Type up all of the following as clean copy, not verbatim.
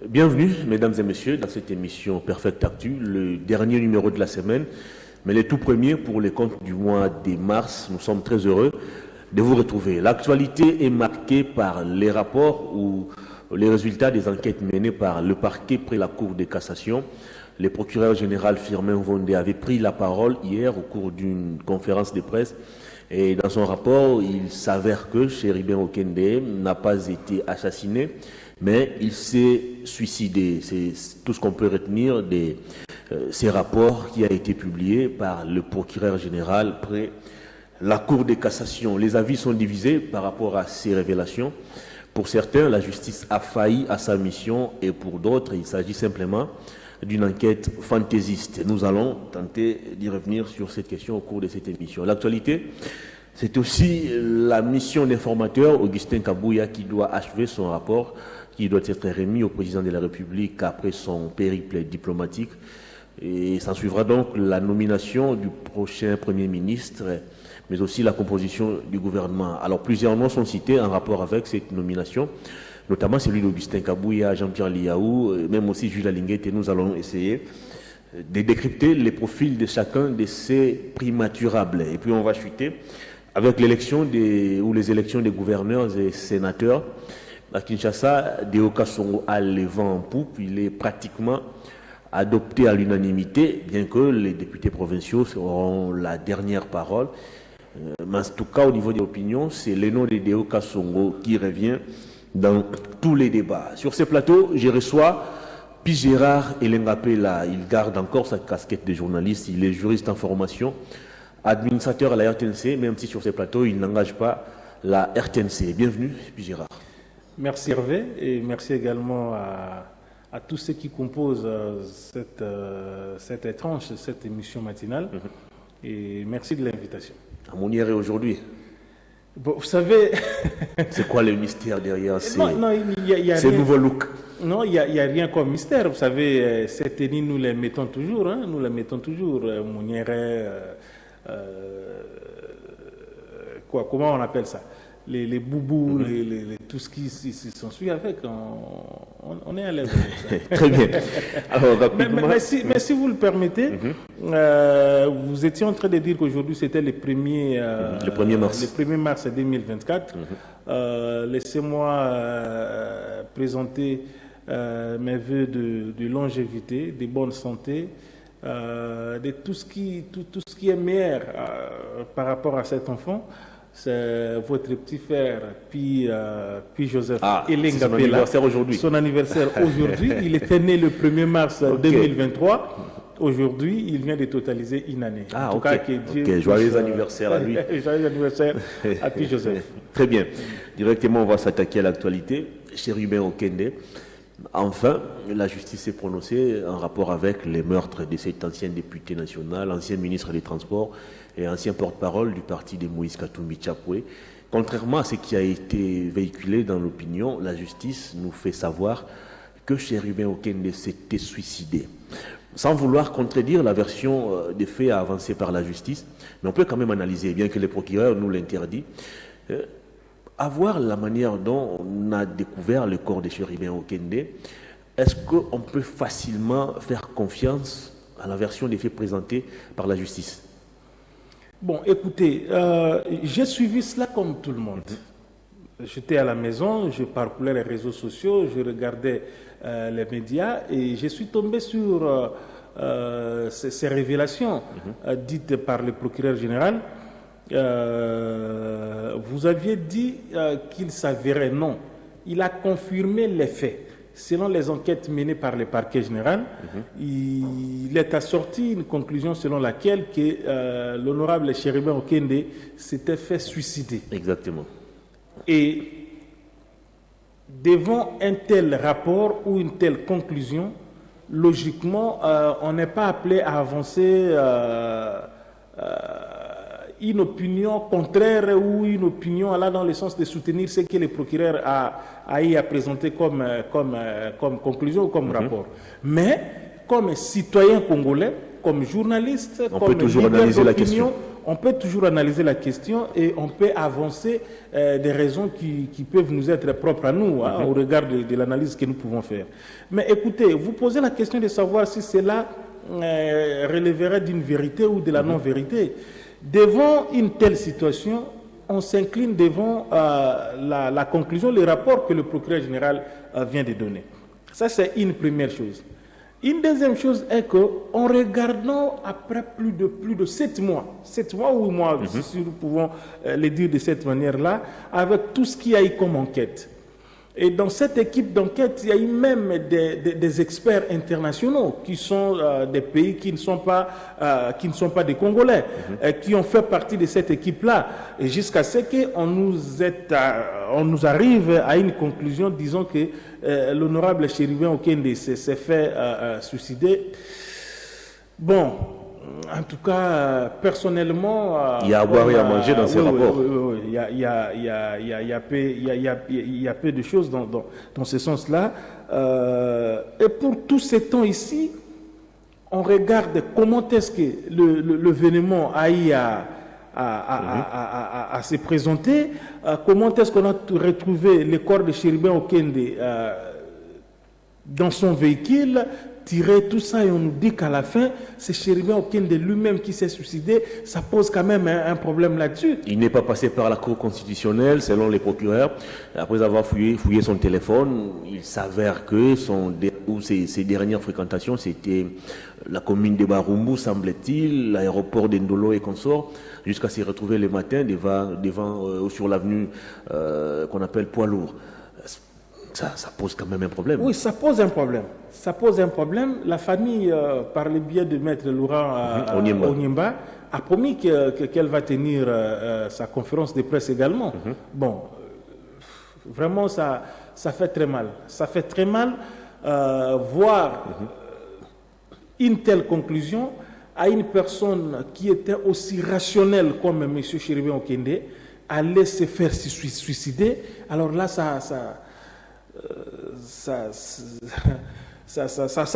Bienvenue, mesdames et messieurs, dans cette émission Perfect Actu, le dernier numéro de la semaine, mais le tout premier pour les comptes du mois de mars. Nous sommes très heureux de vous retrouver. L'actualité est marquée par les rapports ou les résultats des enquêtes menées par le parquet près la Cour de cassation. Le procureur général Firmin Vondé avait pris la parole hier au cours d'une conférence de presse. Et dans son rapport, il s'avère que Chéribin Okende n'a pas été assassiné, mais il s'est suicidé. C'est tout ce qu'on peut retenir de ces rapports qui a été publié par le procureur général près la Cour de cassation. Les avis sont divisés par rapport à ces révélations. Pour certains, la justice a failli à sa mission et pour d'autres, il s'agit simplement d'une enquête fantaisiste. Nous allons tenter d'y revenir sur cette question au cours de cette émission. L'actualité, c'est aussi la mission d'informateur Augustin Kabouya qui doit achever son rapport, qui doit être remis au président de la République après son périple diplomatique. Et s'en suivra donc la nomination du prochain Premier ministre, mais aussi la composition du gouvernement. Alors plusieurs noms sont cités en rapport avec cette nomination, notamment celui d'Augustin Kabouya, Jean-Pierre Liaou, même aussi Jules Alinguet, et nous allons essayer de décrypter les profils de chacun de ces primaturables. Et puis on va chuter avec l'élection les élections des gouverneurs et sénateurs. À Kinshasa, Deo Kasongo a le vent en poupe, il est pratiquement adopté à l'unanimité, bien que les députés provinciaux auront la dernière parole. Mais en tout cas, au niveau des opinions, c'est le nom de Deo Kasongo qui revient dans tous les débats. Sur ces plateaux, je reçois Pi Gérard Elengapela. Il garde encore sa casquette de journaliste. Il est juriste en formation, administrateur à la RTNC, même si sur ces plateaux, il n'engage pas la RTNC. Bienvenue, Pi Gérard. Merci Hervé et merci également à tous ceux qui composent cette étrange, cette émission matinale. Et merci de l'invitation. À Mounière aujourd'hui. Bon, vous savez... C'est quoi le mystère derrière ces nouveaux looks? Non, il n'y a rien comme mystère. Vous savez, ces tenues, nous les mettons toujours. Nous les mettons toujours. Mounière, comment on appelle ça? Les boubous, tout ce qui s'ensuit avec, on est à l'aise. Très bien. Alors, mais si vous le permettez, vous étiez en train de dire qu'aujourd'hui c'était le 1er mars 2024. Laissez-moi présenter mes voeux de longévité, de bonne santé, de tout ce qui est meilleur par rapport à cet enfant. C'est votre petit frère, puis Joseph Elengapela. Son anniversaire aujourd'hui. Son anniversaire aujourd'hui. Il était né le 1er mars 2023. Aujourd'hui, il vient de totaliser une année. En tout cas, joyeux anniversaire à lui. Joyeux anniversaire à puis Joseph. Très bien. Directement, on va s'attaquer à l'actualité. Chéribin Okende. Enfin, la justice s'est prononcée en rapport avec les meurtres de cet ancien député national, ancien ministre des Transports et ancien porte-parole du parti de Moïse Katumbi Chapwe. Contrairement à ce qui a été véhiculé dans l'opinion, la justice nous fait savoir que Chéribin Okende s'était suicidé. Sans vouloir contredire la version des faits avancée par la justice, mais on peut quand même analyser, bien que le procureur nous l'interdit, à voir la manière dont on a découvert le corps de Chéribin Okende. Est-ce qu'on peut facilement faire confiance à la version des faits présentée par la justice? Bon, écoutez, j'ai suivi cela comme tout le monde. J'étais à la maison, je parcourais les réseaux sociaux, je regardais les médias et je suis tombé sur ces révélations dites par le procureur général. Vous aviez dit qu'il s'avérait non. Il a confirmé les faits. Selon les enquêtes menées par le parquet général, il est assorti une conclusion selon laquelle que l'honorable Chéribin Okende s'était fait suicider. Exactement. Et devant un tel rapport ou une telle conclusion, logiquement, on n'est pas appelé à avancer une opinion contraire ou une opinion allant dans le sens de soutenir ce que le procureur a présenté comme conclusion ou comme rapport. Mais comme citoyen congolais, comme journaliste, comme leader d'opinion, on peut toujours analyser la question et on peut avancer des raisons qui peuvent nous être propres à nous, au regard de l'analyse que nous pouvons faire. Mais écoutez, vous posez la question de savoir si cela relèverait d'une vérité ou de la non-vérité. Devant une telle situation, on s'incline devant la conclusion, le rapport que le procureur général vient de donner. Ça, c'est une première chose. Une deuxième chose est qu'en regardant après plus de 7 mois ou 8 mois, si nous pouvons le dire de cette manière-là, avec tout ce qu'il y a eu comme enquête. Et dans cette équipe d'enquête, il y a eu même des experts internationaux qui sont des pays qui ne sont pas des Congolais, qui ont fait partie de cette équipe-là. Et jusqu'à ce qu'on nous arrive à une conclusion disant que l'honorable Chérubin Okende s'est fait suicider. Bon, en tout cas, personnellement... il y a à boire et à manger dans ces rapports. Oui, il y a peu de choses dans ce sens-là. Et pour tous ces temps ici, on regarde comment est-ce que l'événement a eu à se présenter, comment est-ce qu'on a retrouvé le corps de Chérubin Okende dans son véhicule, tirer tout ça, et on nous dit qu'à la fin, c'est Chérubin Okende lui-même qui s'est suicidé. Ça pose quand même un problème là-dessus. Il n'est pas passé par la Cour constitutionnelle, selon les procureurs. Après avoir fouillé son téléphone, il s'avère que ses dernières fréquentations, c'était la commune de Barumbu, semble-t-il, l'aéroport d'Endolo et consorts, jusqu'à s'y retrouver le matin devant sur l'avenue qu'on appelle Poids Lourd. Ça pose quand même un problème. Oui, ça pose un problème. Ça pose un problème. La famille, par le biais de Maître Laurent Onyemba, a promis qu'elle va tenir sa conférence de presse également. Bon, vraiment, ça fait très mal. Ça fait très mal voir une telle conclusion à une personne qui était aussi rationnelle comme M. Chérubin Okende, aller se faire suicider. Alors là, ça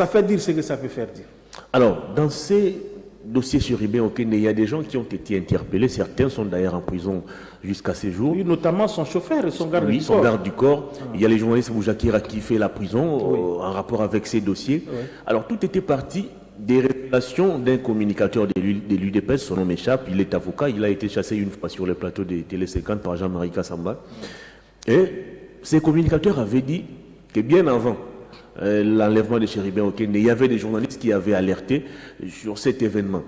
fait dire ce que ça peut faire dire. Alors, dans ces dossiers Chérubin Okende, il y a des gens qui ont été interpellés. Certains sont d'ailleurs en prison jusqu'à ces jours. Oui, notamment son chauffeur et son garde du corps. Son garde du corps. Il y a les journalistes Boujakira qui fait la prison en rapport avec ces dossiers. Oui. Alors, tout était parti des révélations d'un communicateur de l'UDPS, son nom m'échappe, il est avocat, il a été chassé une fois sur le plateau de Télé 50 par Jean-Marie Kassamba. Et ces communicateurs avaient dit que bien avant l'enlèvement de Chérubin Okende, il y avait des journalistes qui avaient alerté sur cet événement.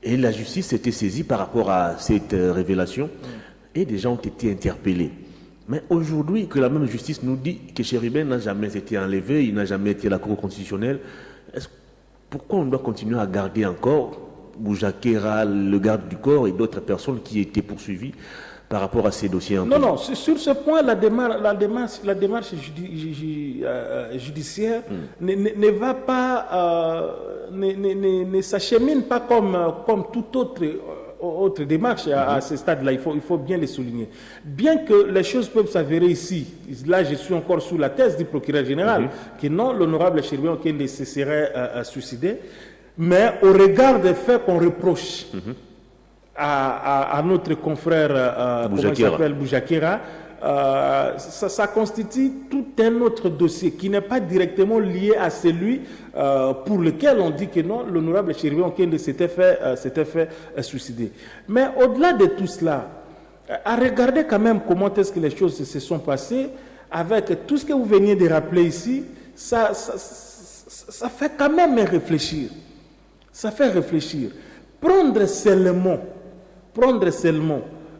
Et la justice s'était saisie par rapport à cette révélation et des gens ont été interpellés. Mais aujourd'hui, que la même justice nous dit que Chérubin n'a jamais été enlevé, il n'a jamais été à la Cour constitutionnelle, pourquoi on doit continuer à garder encore Boujakera, le garde du corps et d'autres personnes qui étaient poursuivies par rapport à ces dossiers? Non, sur ce point, la démarche judiciaire ne va pas, ne s'achemine pas comme toute autre démarche à ce stade-là. Il faut bien le souligner. Bien que les choses peuvent s'avérer ici, là je suis encore sous la thèse du procureur général, que non, l'honorable Chérubin Okende se serait suicidé, mais au regard des faits qu'on reproche à notre confrère Boujakera, ça constitue tout un autre dossier qui n'est pas directement lié à celui pour lequel on dit que non, l'honorable Chérubin Okende s'était fait suicider. Mais au-delà de tout cela, à regarder quand même comment est-ce que les choses se sont passées, avec tout ce que vous veniez de rappeler ici, ça fait quand même réfléchir. Ça fait réfléchir. Prendre seulement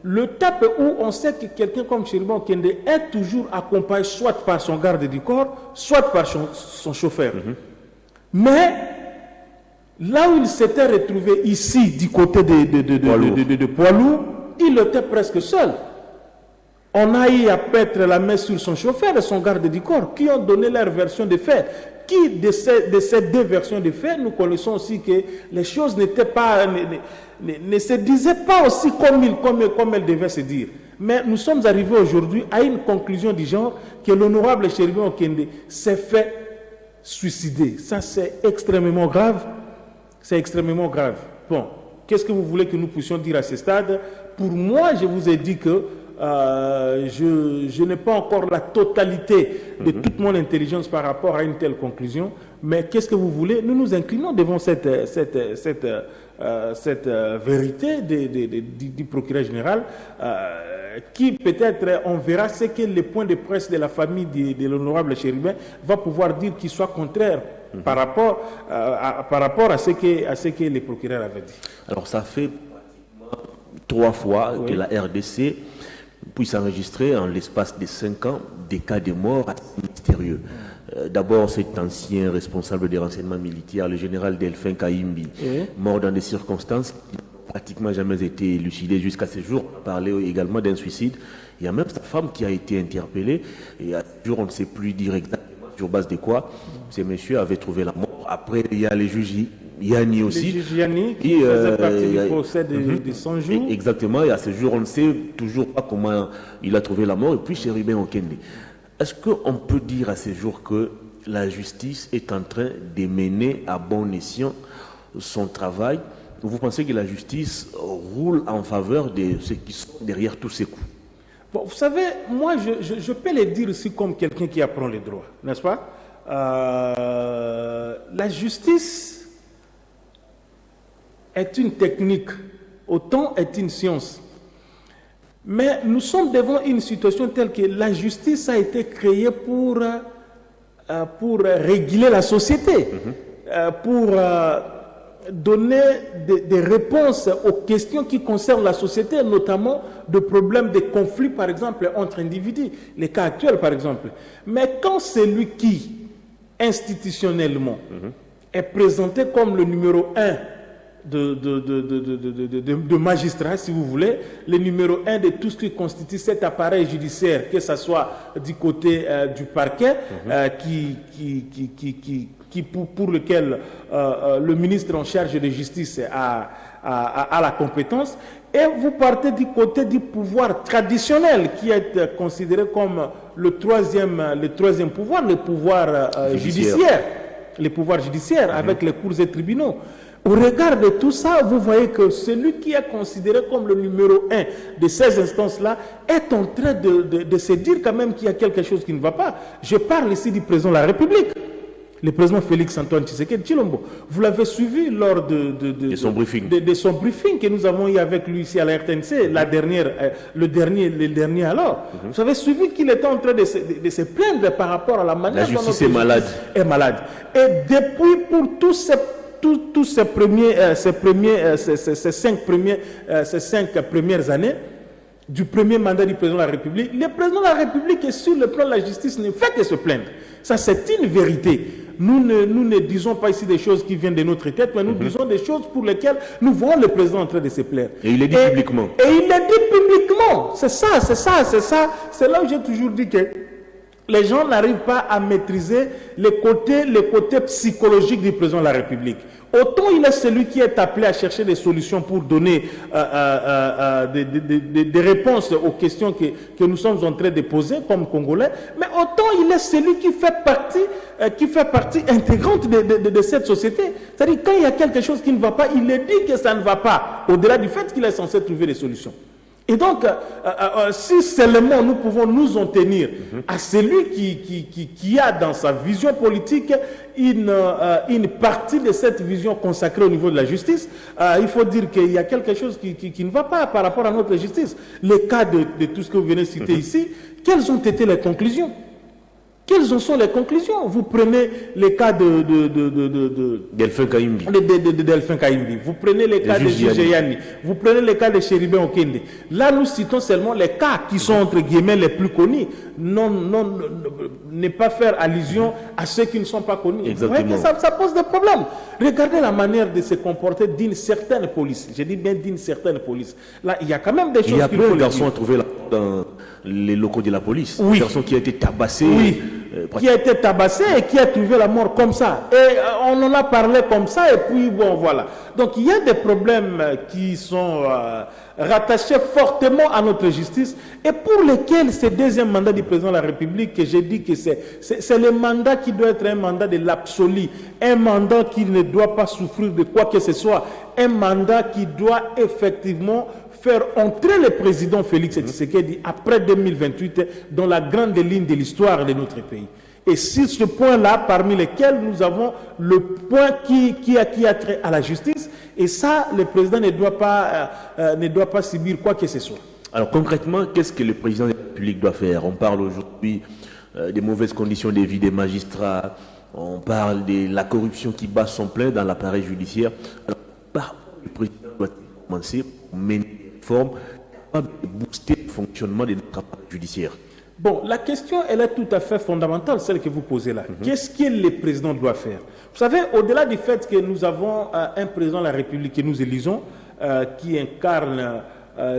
le tape où on sait que quelqu'un comme Chérubin Okende est toujours accompagné soit par son garde du corps, soit par son chauffeur. Mais là où il s'était retrouvé ici, du côté de Poids Lourd, il était presque seul. On a eu à mettre la main sur son chauffeur et son garde du corps qui ont donné leur version des faits. Qui de ces deux versions de faits, nous connaissons aussi que les choses n'étaient pas, ne se disaient pas aussi comme elles devaient se dire. Mais nous sommes arrivés aujourd'hui à une conclusion du genre que l'honorable Chérubin Okende s'est fait suicidé. Ça, c'est extrêmement grave. C'est extrêmement grave. Bon, qu'est-ce que vous voulez que nous puissions dire à ce stade? Pour moi, je vous ai dit que je n'ai pas encore la totalité de toute mon intelligence par rapport à une telle conclusion. Mais qu'est-ce que vous voulez? Nous nous inclinons devant cette vérité du procureur général qui peut-être, on verra ce que le point de presse de la famille de l'honorable Chérubin va pouvoir dire qui soit contraire par rapport à ce que le procureur avait dit. Alors ça fait 3 fois que la RDC puisse enregistrer en l'espace de 5 ans des cas de mort assez mystérieux. D'abord, cet ancien responsable des renseignements militaires, le général Delphin Kaimbi, mort dans des circonstances qui n'ont pratiquement jamais été élucidées jusqu'à ce jour. On parlait également d'un suicide. Il y a même sa femme qui a été interpellée. Et à ce jour, on ne sait plus dire exactement sur base de quoi ces messieurs avaient trouvé la mort. Après, il y a les juges Yanni aussi. Le juge Yanni qui faisait partie du procès de 100 jours. Exactement. Et à ce jour, on ne sait toujours pas comment il a trouvé la mort. Et puis, Chérubin Okende. Est-ce qu'on peut dire à ce jour que la justice est en train de mener à bon escient son travail? Vous pensez que la justice roule en faveur de ceux qui sont derrière tous ces coups? Bon, vous savez, moi, je peux le dire aussi comme quelqu'un qui apprend les droits, n'est-ce pas? La justice est une technique, autant est une science. Mais nous sommes devant une situation telle que la justice a été créée pour réguler la société, pour donner des réponses aux questions qui concernent la société, notamment de problèmes de conflits, par exemple, entre individus, les cas actuels, par exemple. Mais quand celui qui, institutionnellement, est présenté comme le numéro 1 de magistrat, si vous voulez, le numéro 1 de tout ce qui constitue cet appareil judiciaire, que ce soit du côté du parquet, pour lequel le ministre en charge de justice a la compétence, et vous partez du côté du pouvoir traditionnel, qui est considéré comme le troisième pouvoir, le pouvoir judiciaire. Les pouvoirs judiciaires avec les cours et tribunaux. Au regard de tout ça, vous voyez que celui qui est considéré comme le numéro 1 de ces instances-là est en train de se dire quand même qu'il y a quelque chose qui ne va pas. Je parle ici du président de la République, le président Félix-Antoine Tshisekedi Tshilombo. Vous l'avez suivi lors de son briefing que nous avons eu avec lui ici à la RTNC, le dernier alors. Vous avez suivi qu'il était en train de se plaindre par rapport à la manière dont notre justice est malade. Et depuis, pour tous ces 5 premières années du premier mandat du président de la République, le président de la République est sur le plan de la justice ne fait que se plaindre. Ça, c'est une vérité. Nous ne disons pas ici des choses qui viennent de notre tête, mais nous disons des choses pour lesquelles nous voyons le président en train de se plaindre. Et il est dit publiquement. Et il est dit publiquement. C'est ça. C'est là où j'ai toujours dit que les gens n'arrivent pas à maîtriser les côtés psychologiques du président de la République. Autant il est celui qui est appelé à chercher des solutions pour donner des réponses aux questions que nous sommes en train de poser comme Congolais, mais autant il est celui qui fait partie intégrante de cette société. C'est-à-dire quand il y a quelque chose qui ne va pas, il dit que ça ne va pas, au-delà du fait qu'il est censé trouver des solutions. Et donc, si seulement nous pouvons nous en tenir à celui qui a dans sa vision politique une partie de cette vision consacrée au niveau de la justice, il faut dire qu'il y a quelque chose qui ne va pas par rapport à notre justice. Les cas de tout ce que vous venez de citer ici, quelles ont été les conclusions? Quelles en sont les conclusions? Vous prenez les cas de Delphin Kaimbi. Delphin Kaimbi. Vous prenez les cas de juge Yanni. Vous prenez les cas de Chérubin Okende. Là, nous citons seulement les cas qui sont entre guillemets les plus connus. Ne pas faire allusion à ceux qui ne sont pas connus. Exactement. Ça pose des problèmes. Regardez la manière de se comporter d'une certaine police. Je dis bien d'une certaine police. Là, il y a quand même des choses. Il y a plein de garçons à trouver dans les locaux de la police. Oui. Des garçons qui ont été tabassés. Oui. qui a été tabassé et qui a trouvé la mort comme ça. Et on en a parlé comme ça, et puis bon, voilà. Donc il y a des problèmes qui sont rattachés fortement à notre justice, et pour lesquels ce deuxième mandat du président de la République, que j'ai dit que c'est le mandat qui doit être un mandat de l'absolu, un mandat qui ne doit pas souffrir de quoi que ce soit, un mandat qui doit effectivement faire entrer le président Félix Tshisekedi après 2028 dans la grande ligne de l'histoire de notre pays. Et sur ce point-là, parmi lesquels nous avons le point qui a trait à la justice, et ça, le président ne doit pas subir quoi que ce soit. Alors concrètement, qu'est-ce que le président de la République doit faire? On parle aujourd'hui des mauvaises conditions de vie des magistrats, on parle de la corruption qui bat son plein dans l'appareil judiciaire. Alors, par où le président doit commencer pour mener des réformes, pour booster le fonctionnement de notre appareil judiciaire? Bon, la question, elle est tout à fait fondamentale, celle que vous posez là. Qu'est-ce que le président doit faire? Vous savez, au-delà du fait que nous avons un président de la République que nous élisons, qui incarne,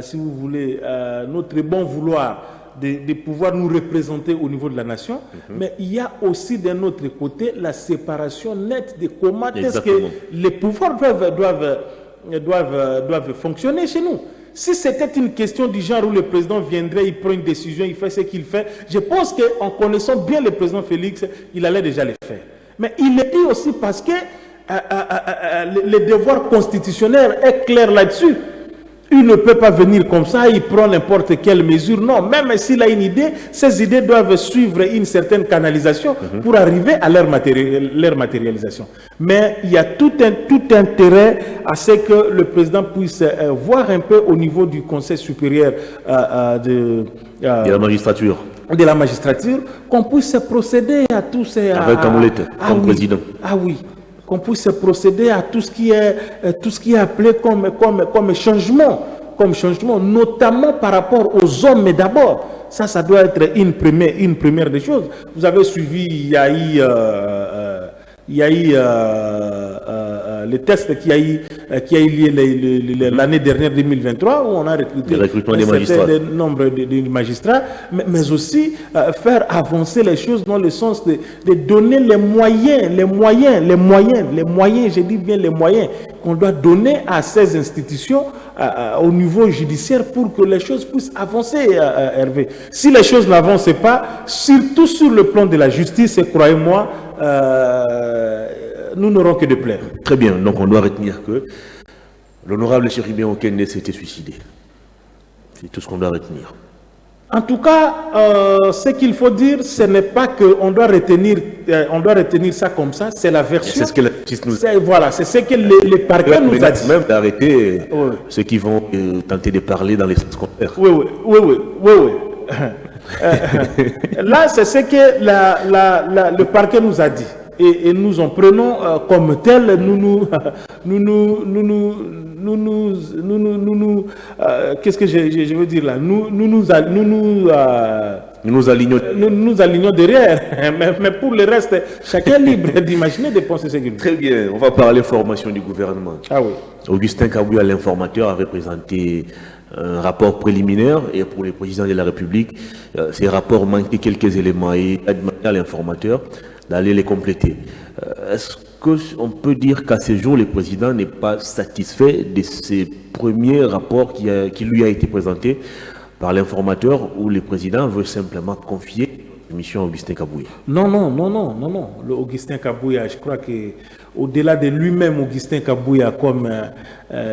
si vous voulez, notre bon vouloir de pouvoir nous représenter au niveau de la nation, mais il y a aussi d'un autre côté la séparation nette de comment est-ce que les pouvoirs doivent fonctionner chez nous. Si c'était une question du genre où le président viendrait, il prend une décision, il fait ce qu'il fait, je pense qu'en connaissant bien le président Félix, il allait déjà le faire. Mais il le dit aussi parce que le devoir constitutionnel est clair là-dessus. Il ne peut pas venir comme ça, il prend n'importe quelle mesure. Non, même s'il a une idée, ces idées doivent suivre une certaine canalisation pour arriver à leur matérialisation. Mais il y a tout intérêt à ce que le président puisse voir un peu au niveau du Conseil supérieur de la magistrature. De la magistrature, qu'on puisse procéder à tous ces... Avec Amoulette comme président. Ah oui. Qu'on puisse procéder à tout ce qui est appelé comme changement, notamment par rapport aux hommes d'abord. Ça doit être une première des choses. Vous avez suivi, il y a eu le test qui a eu lieu l'année dernière 2023, où on a recruté un certain nombre de magistrats, mais aussi faire avancer les choses dans le sens de donner les moyens, je dis bien les moyens qu'on doit donner à ces institutions au niveau judiciaire pour que les choses puissent avancer, Hervé. Si les choses n'avancent pas, surtout sur le plan de la justice, croyez-moi, nous n'aurons que de plaire. Très bien, donc on doit retenir que l'honorable Chéribien Okende s'était suicidé. C'est tout ce qu'on doit retenir. En tout cas, ce qu'il faut dire, ce n'est pas qu'on doit retenir ça comme ça, c'est la version. C'est ce que la justice nous dit. Voilà, c'est ce que les parquets nous a dit. Même d'arrêter ceux qui vont tenter de parler dans les sens contraires. Oui. Là, c'est ce que le parquet nous a dit. Et nous en prenons comme tel, qu'est-ce que je veux dire là? Nous nous alignons derrière, mais pour le reste, chacun est libre d'imaginer, de penser ce qu'il veut. Très bien, on va parler formation du gouvernement. Ah oui. Augustin Kabouya, l'informateur, avait présenté un rapport préliminaire, et pour le président de la République, ces rapports manquaient quelques éléments, et il a demandé à l'informateur d'aller les compléter. Est-ce qu'on peut dire qu'à ce jour, le président n'est pas satisfait de ces premiers rapports qui lui a été présenté par l'informateur, où le président veut simplement confier la mission à Augustin Kabouya? Non. Le Augustin Kabouya, je crois qu'au-delà de lui-même, Augustin Kabouya, comme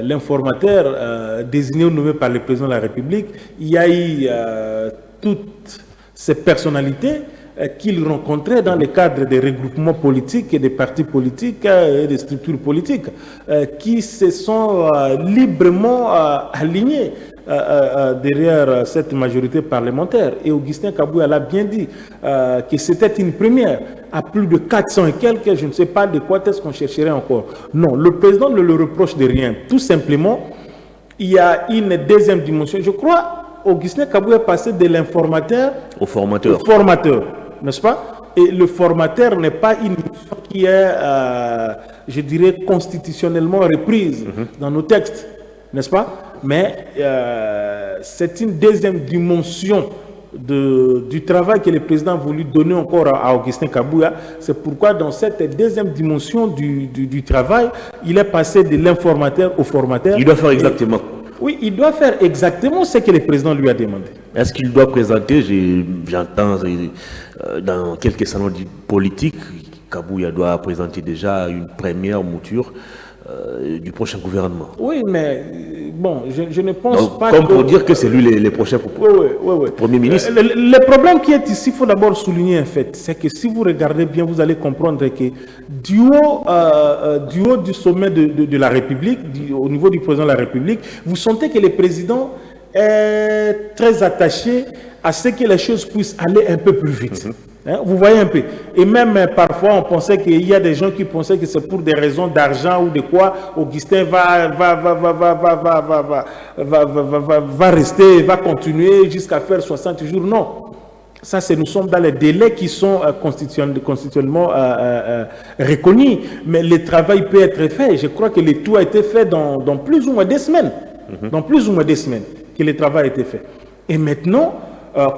l'informateur désigné ou nommé par le président de la République, il y a eu toutes ces personnalités qu'il rencontrait dans le cadre des regroupements politiques et des partis politiques et des structures politiques qui se sont librement alignés derrière cette majorité parlementaire. Et Augustin Kabouya l'a bien dit que c'était une première. À plus de 400 et quelques, je ne sais pas de quoi est-ce qu'on chercherait encore. Non, le président ne le reproche de rien. Tout simplement, il y a une deuxième dimension. Je crois Augustin Kabouya est passé de l'informateur au formateur. N'est-ce pas? Et le formateur n'est pas une mission qui est, je dirais, constitutionnellement reprise dans nos textes, n'est-ce pas? Mais c'est une deuxième dimension du travail que le président a voulu donner encore à Augustin Kabouya. C'est pourquoi dans cette deuxième dimension du travail, il est passé de l'informateur au formateur. Il doit faire exactement. Oui, il doit faire exactement ce que le président lui a demandé. Est-ce qu'il doit présenter, j'entends dans quelques salons politiques, Kabouya doit présenter déjà une première mouture du prochain gouvernement. Oui, mais bon, je ne pense donc, pas comme pour dire que c'est lui les prochains Premier ministre. Le problème qui est ici, il faut d'abord souligner un fait, c'est que si vous regardez bien, vous allez comprendre que du haut du sommet de la République, au niveau du président de la République, vous sentez que le président est très attaché à ce que les choses puissent aller un peu plus vite. Hein, vous voyez un peu. Et même parfois, on pensait qu'il y a des gens qui pensaient que c'est pour des raisons d'argent ou de quoi. Augustin va rester, va continuer jusqu'à faire 60 jours. Non. Ça, nous sommes dans les délais qui sont constitutionnellement reconnus. Mais le travail peut être fait. Je crois que le tout a été fait dans plus ou moins des semaines. Dans plus ou moins des semaines que le travail a été fait. Et maintenant,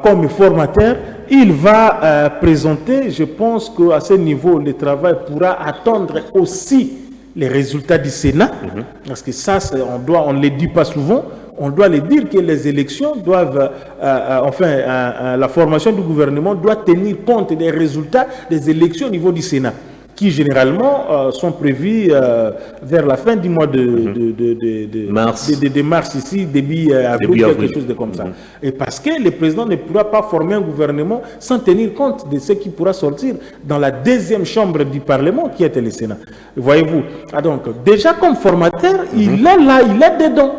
comme formateur, il va présenter, je pense qu'à ce niveau, le travail pourra attendre aussi les résultats du Sénat, parce que ça, on ne le dit pas souvent, on doit le dire que les élections doivent, la formation du gouvernement doit tenir compte des résultats des élections au niveau du Sénat, qui généralement sont prévus vers la fin du mois de mars ici, début avril, quelque chose de comme ça. Et parce que le président ne pourra pas former un gouvernement sans tenir compte de ce qui pourra sortir dans la deuxième chambre du Parlement qui était le Sénat. Voyez-vous. Ah donc, déjà comme formateur, il est là, il est dedans.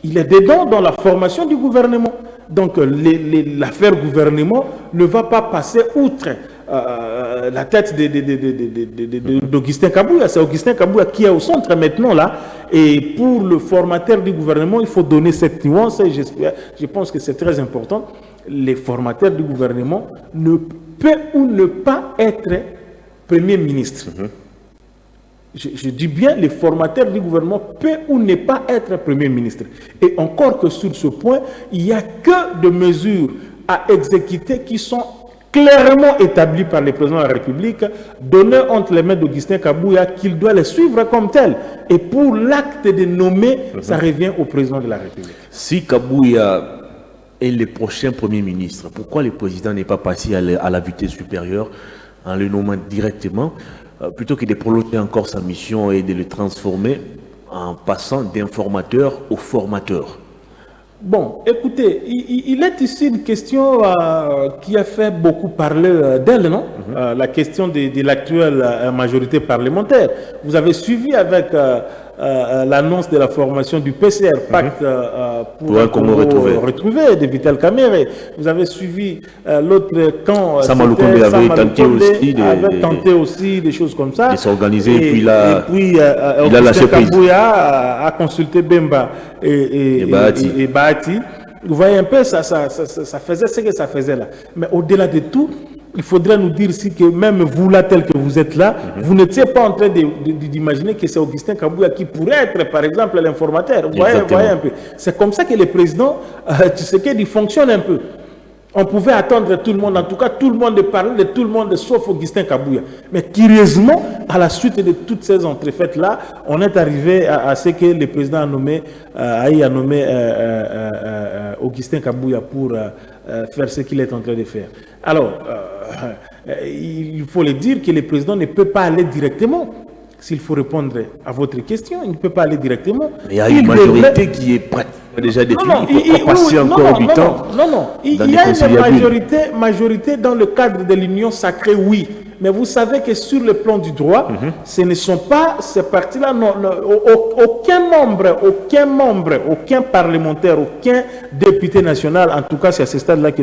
Il est dedans dans la formation du gouvernement. Donc, l'affaire gouvernement ne va pas passer outre la tête d'Augustin Kabouya. C'est Augustin Kabouya qui est au centre maintenant là. Et pour le formateur du gouvernement, il faut donner cette nuance. Et je pense que c'est très important. Les formateurs du gouvernement ne peuvent ou ne pas être Premier ministre. Je dis bien, les formateurs du gouvernement peuvent ou ne pas être Premier ministre. Et encore que sur ce point, il n'y a que des mesures à exécuter qui sont clairement établies par le président de la République, données entre les mains d'Augustin Kabouya, qu'il doit les suivre comme tel. Et pour l'acte de nommer, ça revient au président de la République. Si Kabouya est le prochain Premier ministre, pourquoi le président n'est pas passé à la vitesse supérieure en le nommant directement, plutôt que de prolonger encore sa mission et de le transformer en passant d'informateur au formateur? Bon, écoutez, il est ici une question qui a fait beaucoup parler d'elle, non? La question de l'actuelle majorité parlementaire. Vous avez suivi avec l'annonce de la formation du PCR, Pacte pour un Congo retrouvé de Vital Kamerhe. Vous avez suivi l'autre camp. Sama Lukonde avait tenté aussi des choses comme ça. De s'organiser, et puis il a lâché Kabouya a consulté Bemba et Bahati. Vous voyez un peu, ça faisait ce que ça faisait là. Mais au-delà de tout, il faudrait nous dire ici que même vous là, tel que vous êtes là, vous n'étiez pas en train d'imaginer que c'est Augustin Kabouya qui pourrait être, par exemple, l'informateur. Vous voyez un peu. C'est comme ça que le président Tshisekedi fonctionne un peu. On pouvait attendre tout le monde, en tout cas tout le monde parlait de tout le monde sauf Augustin Kabouya. Mais curieusement, à la suite de toutes ces entrefaites-là, on est arrivé à ce que le président a nommé Augustin Kabouya pour faire ce qu'il est en train de faire. Alors, il faut le dire que le président ne peut pas aller directement. S'il faut répondre à votre question, il ne peut pas aller directement. Mais il y a une majorité qui est déjà définie. Pourquoi passer encore 8 ans? Non. Il y a une majorité dans le cadre de l'union sacrée, oui. Mais vous savez que sur le plan du droit, ce ne sont pas ces partis-là. Aucun membre, aucun parlementaire, aucun député national, en tout cas c'est à ce stade-là que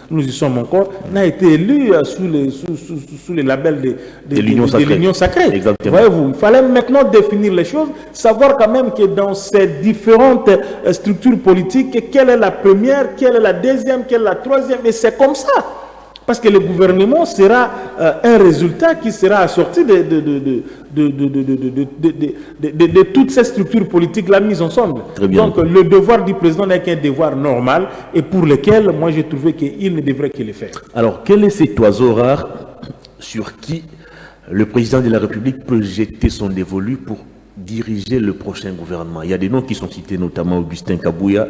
nous y sommes encore, n'a été élu sous le label de l'union sacrée. Voyez-vous, il fallait maintenant définir les choses, savoir quand même que dans ces différentes structures politiques, quelle est la première, quelle est la deuxième, quelle est la troisième, et c'est comme ça. Parce que le gouvernement sera un résultat qui sera assorti de toutes ces structures politiques-là mises ensemble. Donc le devoir du président n'est qu'un devoir normal et pour lequel moi j'ai trouvé qu'il ne devrait que le faire. Alors quel est cet oiseau rare sur qui le président de la République peut jeter son dévolu pour diriger le prochain gouvernement? Il y a des noms qui sont cités, notamment Augustin Kabouya,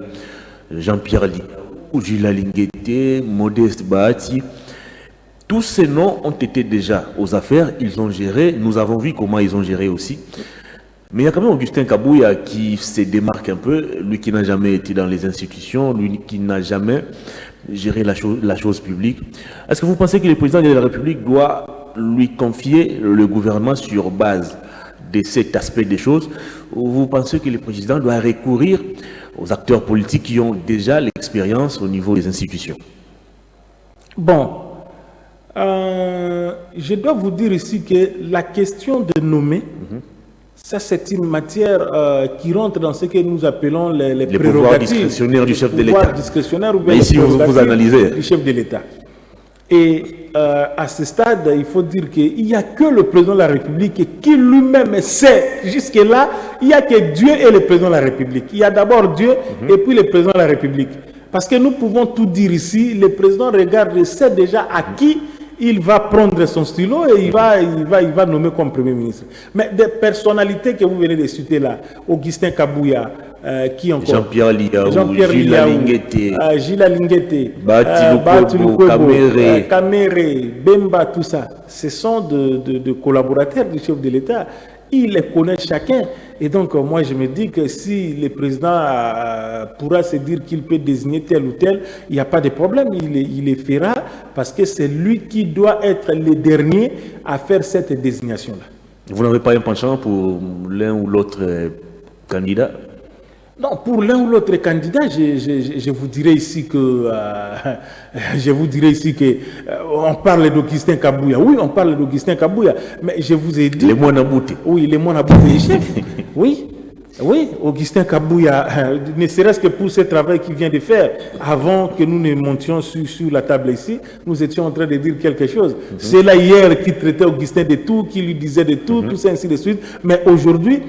Jean-Pierre Liao, Gila Linguete, Modeste Bahati. Tous ces noms ont été déjà aux affaires, ils ont géré, nous avons vu comment ils ont géré aussi. Mais il y a quand même Augustin Kabouya qui se démarque un peu, lui qui n'a jamais été dans les institutions, lui qui n'a jamais géré la chose publique. Est-ce que vous pensez que le président de la République doit lui confier le gouvernement sur base de cet aspect des choses, ou vous pensez que le président doit recourir aux acteurs politiques qui ont déjà l'expérience au niveau des institutions? Bon, je dois vous dire ici que la question de nommer, ça c'est une matière qui rentre dans ce que nous appelons les pouvoirs discrétionnaires du chef de l'État. Mais ici vous analysez. Du chef de l'État. Et à ce stade, il faut dire qu'il n'y a que le président de la République qui lui-même sait. Jusque-là, il n'y a que Dieu et le président de la République. Il y a d'abord Dieu et puis le président de la République. Parce que nous pouvons tout dire ici, le président regarde, sait déjà à qui il va prendre son stylo et il va nommer comme Premier ministre. Mais des personnalités que vous venez de citer là, Augustin Kabouya, qui encore? Jean-Pierre Liao, Gila Linguete, Gila Linguete, Bati Lukwebo, Kamere, Bemba, tout ça. Ce sont de collaborateurs du chef de l'État. Il les connaît chacun. Et donc, moi, je me dis que si le président pourra se dire qu'il peut désigner tel ou tel, il n'y a pas de problème. Il le fera parce que c'est lui qui doit être le dernier à faire cette désignation-là. Vous n'avez pas un penchant pour l'un ou l'autre candidat? Non, pour l'un ou l'autre candidat, je vous dirais ici que on parle d'Augustin Kabouya. Oui, on parle d'Augustin Kabouya, mais je vous ai dit. Les Mouanabouté. Oui, les Mouanabouté chef. Oui, Augustin Kabouya, ne serait-ce que pour ce travail qu'il vient de faire, avant que nous ne montions sur la table ici, nous étions en train de dire quelque chose. C'est là hier qui traitait Augustin de tout, qui lui disait de tout, tout ça, ainsi de suite. Mais aujourd'hui,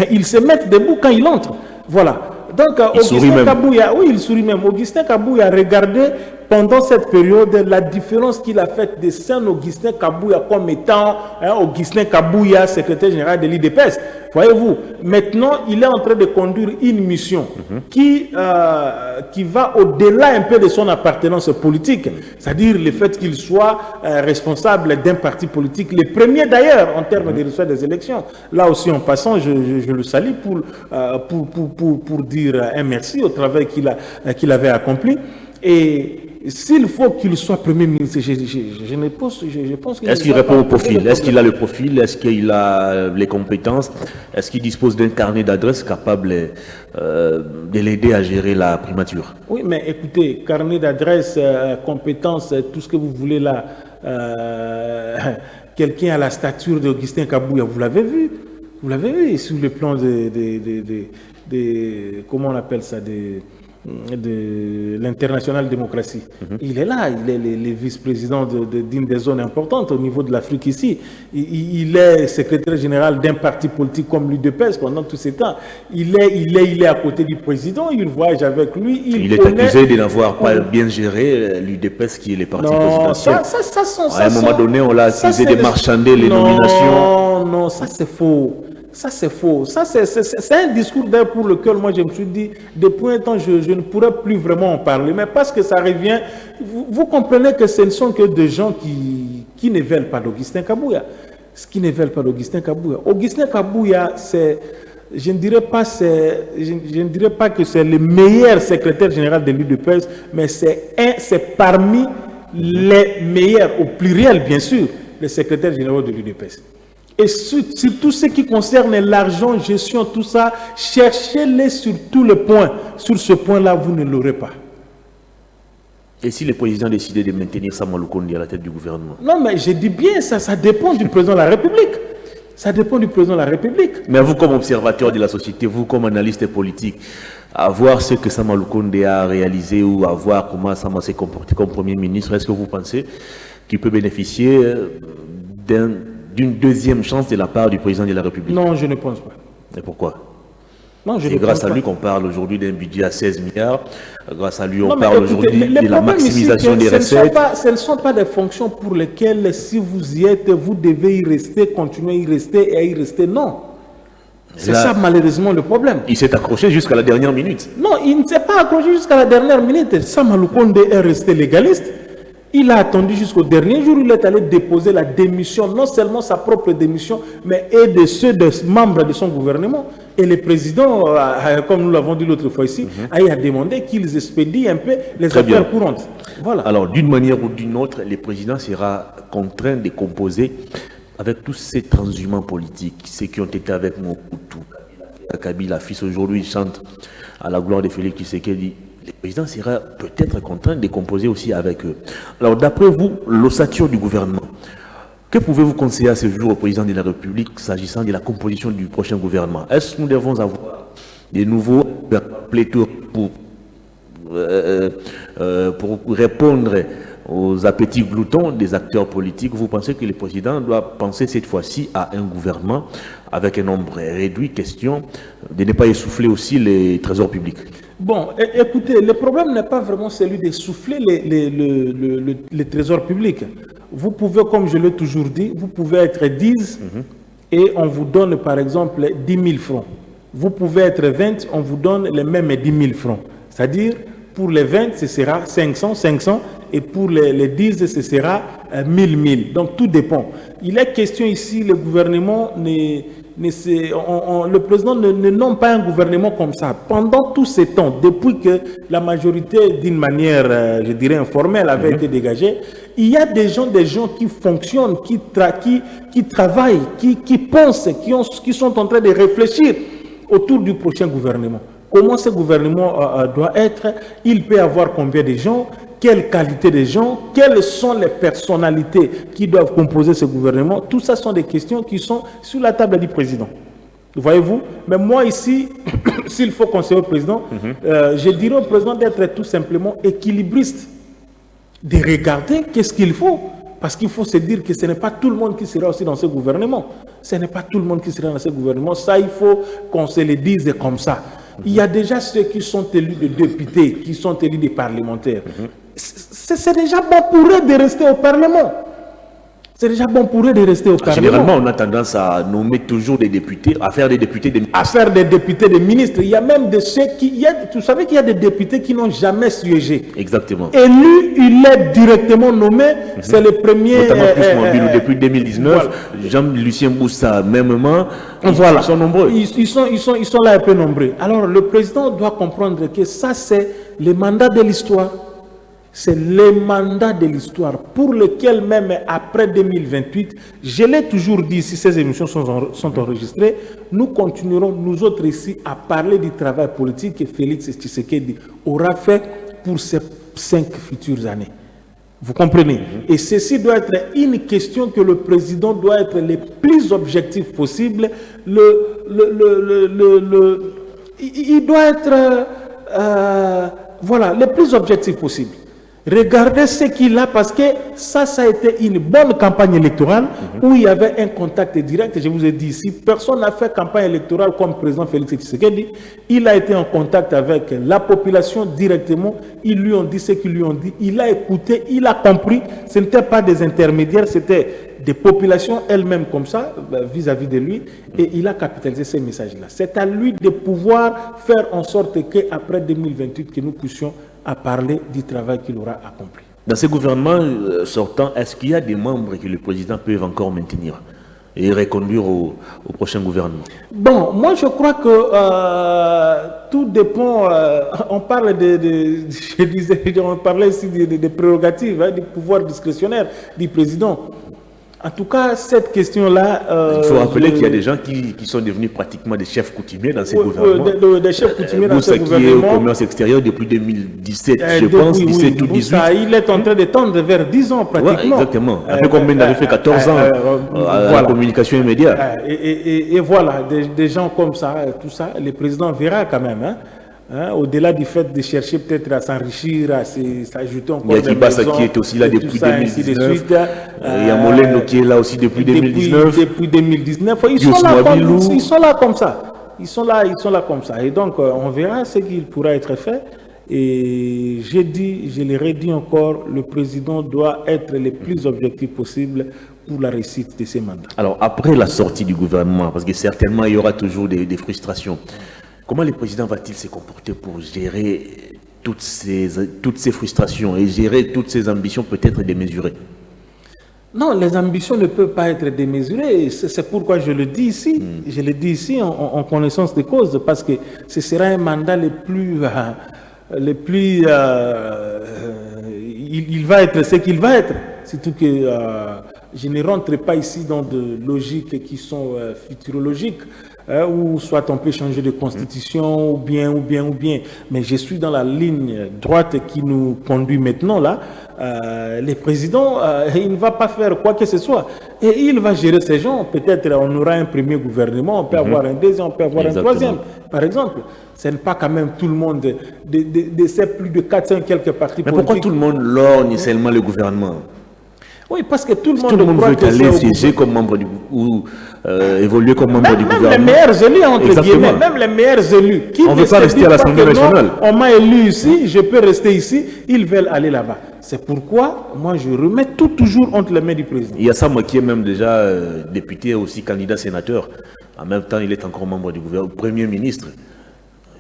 il se met debout quand il entre. Voilà. Donc, Augustin Kabouya, oui, il sourit même. Augustin Kabouya, regardez pendant cette période la différence qu'il a faite de Saint-Augustin Kabouya comme étant Augustin Kabouya, secrétaire général de l'IDPS. Voyez-vous, maintenant, il est en train de conduire une mission qui va au-delà un peu de son appartenance politique. C'est-à-dire le fait qu'il soit responsable d'un parti politique, le premier d'ailleurs en termes de résultats des élections. Là aussi, en passant, je le salue pour dire un merci au travail qu'il avait accompli. Et s'il faut qu'il soit Premier ministre, je pense qu'il... Est-ce qu'il répond au profil? Est-ce qu'il a le profil? Est-ce qu'il a les compétences? Est-ce qu'il dispose d'un carnet d'adresses capable de l'aider à gérer la primature? Oui, mais écoutez, carnet d'adresses, compétences, tout ce que vous voulez là, quelqu'un à la stature d'Augustin Kabouya, vous l'avez vu? Vous l'avez vu sur le plan comment on appelle ça, de l'internationale démocratie. Il est là, il est le vice-président d'une des zones importantes au niveau de l'Afrique ici. Il est secrétaire général d'un parti politique comme l'UDPS pendant tous ces temps. Il est à côté du président, il voyage avec lui. Il est accusé de n'avoir pas bien géré l'UDPS qui est le parti présidentiel. À un moment donné, on l'a accusé de marchander les nominations. Non, ça c'est faux. Ça, c'est faux. Ça, c'est un discours d'ailleurs pour lequel moi, je me suis dit, depuis un temps, je ne pourrais plus vraiment en parler. Mais parce que ça revient, vous comprenez que ce ne sont que des gens qui ne veulent pas d'Augustin Kabouya. Qui ne veulent pas d'Augustin Kabouya. Augustin Kabouya, je ne dirais pas que c'est le meilleur secrétaire général de l'UDPS, mais c'est parmi les meilleurs, au pluriel, bien sûr, les secrétaires généraux de l'UDPS. Et sur tout ce qui concerne l'argent, gestion, tout ça, cherchez-les sur tous les points. Sur ce point-là, vous ne l'aurez pas. Et si le président décidait de maintenir Samuel Lukonde à la tête du gouvernement? Non, mais je dis bien, ça dépend du président de la République. Ça dépend du président de la République. Mais vous, comme observateur de la société, vous, comme analyste politique, à voir ce que Sama Lukonde a réalisé ou à voir comment Sama s'est comporté comme Premier ministre, est-ce que vous pensez qu'il peut bénéficier d'une deuxième chance de la part du président de la République? Non, je ne pense pas. Et pourquoi? C'est grâce à lui qu'on parle aujourd'hui d'un budget à 16 milliards. Grâce à lui, on parle aujourd'hui de la maximisation des recettes. Ce ne sont pas des fonctions pour lesquelles, si vous y êtes, vous devez y rester, continuer à y rester et à y rester. Non. C'est ça, malheureusement, le problème. Il s'est accroché jusqu'à la dernière minute. Non, il ne s'est pas accroché jusqu'à la dernière minute. Sama Lukonde est resté légaliste. Il a attendu jusqu'au dernier jour, il est allé déposer la démission, non seulement sa propre démission, mais et de ceux des membres de son gouvernement. Et le président, comme nous l'avons dit l'autre fois ici, a demandé qu'ils expédient un peu les affaires courantes. Voilà. Alors, d'une manière ou d'une autre, le président sera contraint de composer avec tous ces transhumants politiques, ceux qui ont été avec Mobutu, Kabila, fils aujourd'hui, chante à la gloire de Félix Tshisekedi. Le président sera peut-être contraint de composer aussi avec eux. Alors, d'après vous, l'ossature du gouvernement, que pouvez-vous conseiller à ce jour au président de la République s'agissant de la composition du prochain gouvernement? Est-ce que nous devons avoir des nouveaux pléthores pour répondre aux appétits gloutons des acteurs politiques? Vous pensez que le président doit penser cette fois-ci à un gouvernement avec un nombre réduit, question de ne pas essouffler aussi les trésors publics? Bon, écoutez, le problème n'est pas vraiment celui d'essouffler les trésors publics. Vous pouvez, comme je l'ai toujours dit, vous pouvez être 10 et on vous donne par exemple 10 000 francs. Vous pouvez être 20, on vous donne les mêmes 10 000 francs. C'est-à-dire, pour les 20, ce sera 500 et pour les 10, ce sera 1000. Donc tout dépend. Il est question ici, le gouvernement, le président ne nomme pas un gouvernement comme ça. Pendant tous ces temps, depuis que la majorité, d'une manière, je dirais, informelle, avait été dégagée, il y a des gens qui fonctionnent, qui travaillent, qui pensent, qui sont en train de réfléchir autour du prochain gouvernement. Comment ce gouvernement doit être? Il peut avoir combien de gens? Quelle qualité de gens? Quelles sont les personnalités qui doivent composer ce gouvernement? Tout ça sont des questions qui sont sur la table du président. Voyez-vous? Mais moi ici, s'il faut conseiller au président, je dirais au président d'être tout simplement équilibriste, de regarder qu'est-ce qu'il faut. Parce qu'il faut se dire que ce n'est pas tout le monde qui sera aussi dans ce gouvernement. Ce n'est pas tout le monde qui sera dans ce gouvernement. Ça, il faut qu'on se le dise comme ça. Il y a déjà ceux qui sont élus de députés, qui sont élus des parlementaires. C'est déjà bon pour eux de rester au Parlement. C'est déjà bon pour eux de rester au Parlement. Généralement, on a tendance à nommer toujours des députés, à faire des députés des ministres. À faire des députés des ministres. Il y a même de ceux qui... Vous savez qu'il y a des députés qui n'ont jamais siégé. Exactement. Élu, il est directement nommé. C'est le premier... Notamment plus mobile depuis 2019. Voilà. Jean-Lucien Boussa, mêmement. Voilà. Ils sont nombreux. Ils sont là un peu nombreux. Alors, le président doit comprendre que ça, c'est le mandat de l'histoire. C'est le mandat de l'histoire pour lequel même après 2028, je l'ai toujours dit, si ces émissions sont enregistrées, nous continuerons, nous autres ici, à parler du travail politique que Félix Tshisekedi aura fait pour ces 5 futures années. Vous comprenez? Et ceci doit être une question que le président doit être le plus objectif possible. Il doit être voilà, le plus objectif possible. Regardez ce qu'il a, parce que ça a été une bonne campagne électorale où il y avait un contact direct. Je vous ai dit ici, personne n'a fait campagne électorale comme le président Félix Tshisekedi. Il a été en contact avec la population directement. Ils lui ont dit ce qu'ils lui ont dit. Il a écouté, il a compris. Ce n'était pas des intermédiaires, c'était des populations elles-mêmes comme ça, vis-à-vis de lui. Et il a capitalisé ces messages-là. C'est à lui de pouvoir faire en sorte qu'après 2028, que nous puissions à parler du travail qu'il aura accompli. Dans ce gouvernement sortant, est-ce qu'il y a des membres que le président peut encore maintenir et reconduire au prochain gouvernement? Bon, moi je crois que tout dépend, on parle on parlait ici des prérogatives, du pouvoir discrétionnaire du président. En tout cas, cette question-là... il faut rappeler qu'il y a des gens qui sont devenus pratiquement des chefs coutumiers dans ces gouvernements. Des chefs coutumiers dans ces gouvernements. Moussa qui est au commerce extérieur depuis 2017, je pense, 17 ou 18. Il est en train de tendre vers 10 ans pratiquement. Ouais, exactement. Après combien d'arriver 14 ans à la communication immédiate. Et voilà, des gens comme ça, tout ça, le président verra quand même. Au-delà du fait de chercher peut-être à s'enrichir, à s'ajouter encore des maisons, qui est aussi là depuis 2019. Il y a Moleno qui est là aussi depuis 2019. Depuis 2019. Ils sont là comme ça. Ils sont là comme ça. Et donc, on verra ce qu'il pourra être fait. Et je l'ai redit encore, le président doit être le plus objectif possible pour la réussite de ces mandats. Alors, après la sortie du gouvernement, parce que certainement il y aura toujours des frustrations, comment le président va-t-il se comporter pour gérer toutes ces frustrations et gérer toutes ces ambitions peut-être démesurées? Non, les ambitions ne peuvent pas être démesurées. C'est pourquoi je le dis ici. Je le dis ici en connaissance de cause, parce que ce sera un mandat il va être ce qu'il va être. Surtout que je ne rentre pas ici dans de logiques qui sont futurologiques. Ou soit on peut changer de constitution, ou bien. Mais je suis dans la ligne droite qui nous conduit maintenant là. Le président, il ne va pas faire quoi que ce soit. Et il va gérer ces gens. Peut-être on aura un premier gouvernement, on peut avoir un deuxième, on peut avoir un troisième, par exemple. Ce n'est pas quand même tout le monde de ces plus de 400 quelques partis politiques. Mais pourquoi tout le monde lorgne seulement le gouvernement? Oui, parce que tout le monde veut aller siéger comme membre ou évoluer comme membre du gouvernement. Même les meilleurs élus, entre guillemets, même les meilleurs élus. On ne veut pas rester à l'Assemblée nationale. On m'a élu ici, je peux rester ici, ils veulent aller là-bas. C'est pourquoi, moi, je remets tout toujours entre les mains du président. Il y a Sam qui est même déjà député, aussi candidat sénateur. En même temps, il est encore membre du gouvernement, Premier ministre.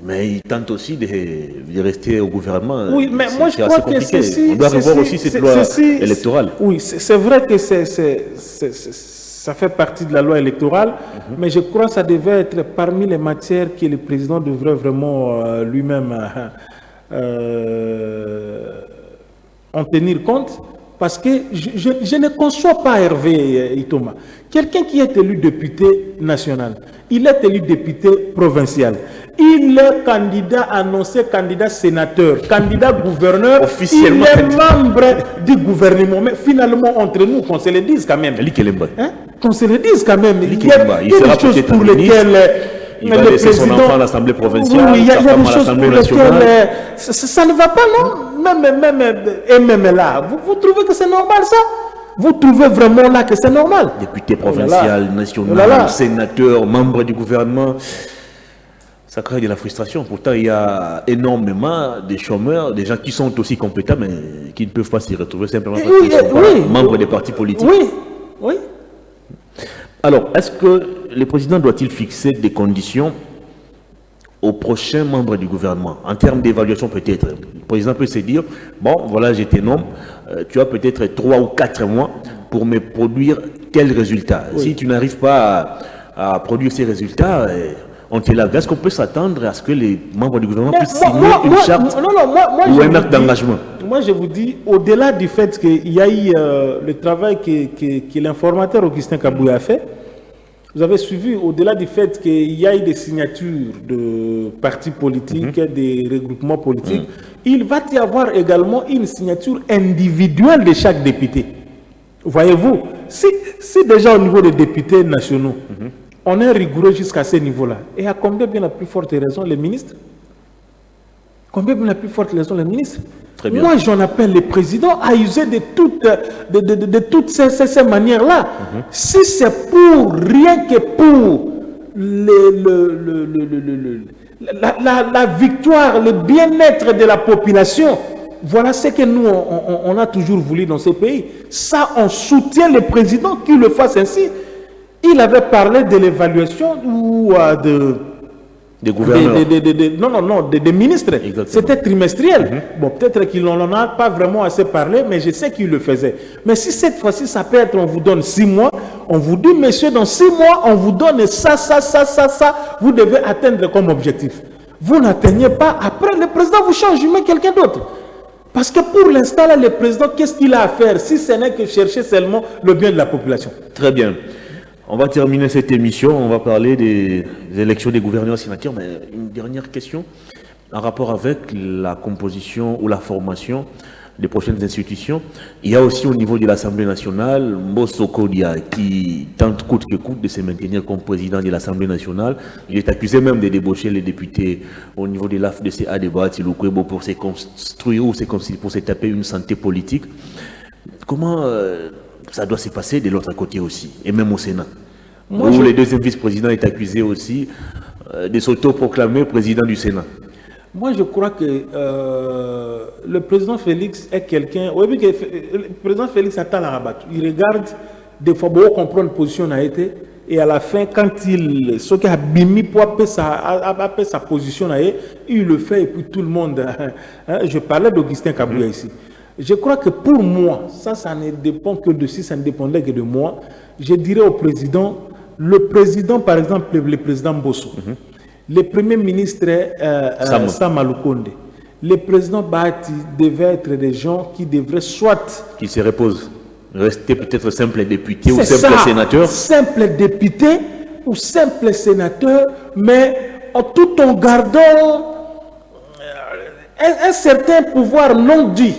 Mais il tente aussi de rester au gouvernement. Oui, mais moi je crois que on doit revoir aussi cette loi électorale. Oui, c'est vrai que ça fait partie de la loi électorale, mais je crois que ça devait être parmi les matières que le président devrait vraiment lui-même en tenir compte. Parce que je ne conçois pas Hervé Itoma. Quelqu'un qui est élu député national, il est élu député provincial. Il est candidat annoncé, candidat sénateur, candidat gouverneur. Officiellement, il est membre du gouvernement. Mais finalement, entre nous, qu'on se le dise quand même. Qu'on se le dise quand même. Il y a des choses pour lesquelles... Il va laisser son enfant à l'Assemblée provinciale, oui, il y a des choses pour lesquelles ça ne va pas, non? Même là, vous trouvez que c'est normal ça? Vous trouvez vraiment là que c'est normal? Député provincial, national, sénateur, membre du gouvernement, ça crée de la frustration. Pourtant, il y a énormément de chômeurs, des gens qui sont aussi compétents, mais qui ne peuvent pas s'y retrouver simplement parce qu'ils sont pas membres des partis politiques. Oui. Alors, est-ce que le président doit-il fixer des conditions aux prochains membres du gouvernement, en termes d'évaluation peut-être? Le président peut se dire, bon, voilà, je te nomme, tu as peut-être 3 ou 4 mois pour me produire tel résultat. Si tu n'arrives pas à produire ces résultats, on te lave. Est-ce qu'on peut s'attendre à ce que les membres du gouvernement puissent signer une charte ou un acte d'engagement? Moi, je vous dis, au-delà du fait qu'il y a eu le travail que l'informateur Augustin Kabouya a fait, vous avez suivi, au-delà du fait qu'il y a eu des signatures de partis politiques, des regroupements politiques, il va y avoir également une signature individuelle de chaque député. Voyez-vous, si déjà au niveau des députés nationaux, on est rigoureux jusqu'à ce niveau-là, et à combien bien la plus forte raison les ministres? Combien bien la plus forte raison les ministres? Moi, j'en appelle le président à user de toutes ces manières-là. Si c'est pour rien que pour la victoire, le bien-être de la population, voilà ce que nous, on a toujours voulu dans ce pays. Ça, on soutient le président qui le fasse ainsi. Il avait parlé de l'évaluation ou des gouverneurs. Des ministres. C'était trimestriel. Bon, peut-être qu'il n'en a pas vraiment assez parlé, mais je sais qu'il le faisait. Mais si cette fois-ci, ça peut être, on vous donne 6 mois, on vous dit, monsieur, dans 6 mois, on vous donne ça, vous devez atteindre comme objectif. Vous n'atteignez pas, après le président vous change, il met quelqu'un d'autre. Parce que pour l'instant, là, le président, qu'est-ce qu'il a à faire si ce n'est que chercher seulement le bien de la population? Très bien. On va terminer cette émission. On va parler des élections des gouverneurs sénateurs. Mais une dernière question en rapport avec la composition ou la formation des prochaines institutions. Il y a aussi au niveau de l'Assemblée nationale, Mbosso Kodia, qui tente coûte que coûte de se maintenir comme président de l'Assemblée nationale. Il est accusé même de débaucher les députés au niveau de l'AFDC à débat pour se construire ou pour se taper une santé politique. Comment ça doit se passer de l'autre côté aussi, et même au Sénat, où le deuxième vice-président est accusé aussi de s'auto-proclamer président du Sénat? Moi, je crois que le président Félix est quelqu'un... Oui, le président Félix attend la rabattre. Il regarde, des fois, pour comprendre position a été, et à la fin, quand il... Ce qui a bimi pour appeler sa position, il le fait, et puis tout le monde... Hein, je parlais d'Augustin Kabouya ici. Je crois que pour moi, ça ne dépend que de si ça ne dépendait que de moi. Je dirais au président, le président, par exemple, le président Mbosso, le premier ministre Sam Alukonde, le président Bahati devaient être des gens qui devraient soit... Qui se reposent, rester peut-être simple député ou simple sénateur. Simple député ou simple sénateur, mais tout en gardant un certain pouvoir non dit,